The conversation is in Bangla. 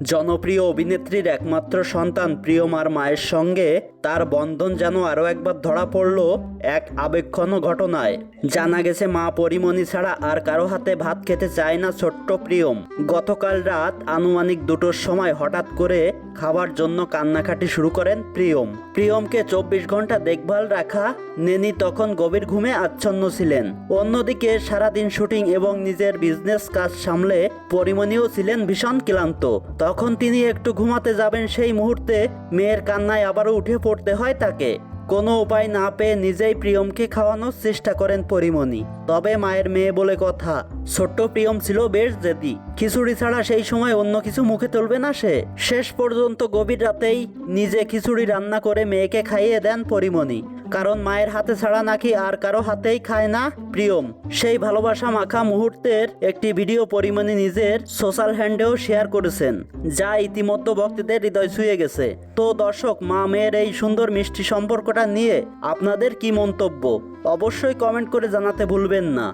জনপ্রিয় অভিনেত্রীর একমাত্র সন্তান প্রিয়মার মায়ের সঙ্গে তার বন্ধন যেন আরও একবার ধরা পড়ল এক আবেগঘন ঘটনায়। জানা গেছে মা পরিমণি ছাড়া আর কারো হাতে ভাত খেতে চায় না ছোট্ট প্রিয়ম। গতকাল রাত আনুমানিক 2টোর সময় হঠাৎ করে খাবার জন্য কান্নাকাটি শুরু করেন প্রিয়মকে 24 ঘন্টা দেখভাল রাখা নেনি তখন গভীর ঘুমে আচ্ছন্ন ছিলেন। অন্যদিকে সারাদিন শুটিং এবং নিজের বিজনেস কাজ সামলে পরিমণিও ছিলেন ভীষণ ক্লান্ত। তখন তিনি একটু ঘুমাতে যাবেন, সেই মুহূর্তে মেয়ের কান্নায় আবারও উঠে পড়তে হয় তাকে। কোনো উপায় না পেয়ে নিজেই প্রিয়মকে খাওয়ানোর চেষ্টা করেন পরিমণি। তবে মায়ের মেয়ে বলে কথা, ছোট্ট প্রিয়ম ছিল বেশ জেদি। খিচুড়ি ছাড়া সেই সময় অন্য কিছু মুখে তুলবে না সে। শেষ পর্যন্ত গভীর রাতেই নিজে খিচুড়ি রান্না করে মেয়েকে খাইয়ে দেন পরিমণি। কারণ মায়ের হাতে ছাড়া নাকি আর কারো হাতেই খায় না প্রিয়ম। সেই ভালোবাসা মাখা মুহূর্তের একটি ভিডিও পরিমণি নিজের সোশ্যাল হ্যান্ডেও শেয়ার করেছেন, যা ইতিমধ্যে ভক্তদের হৃদয় ছুঁয়ে গেছে। তো দর্শক, মা মেয়ের এই সুন্দর মিষ্টি সম্পর্কটা নিয়ে আপনাদের কি মন্তব্য অবশ্যই কমেন্ট করে জানাতে ভুলবেন না।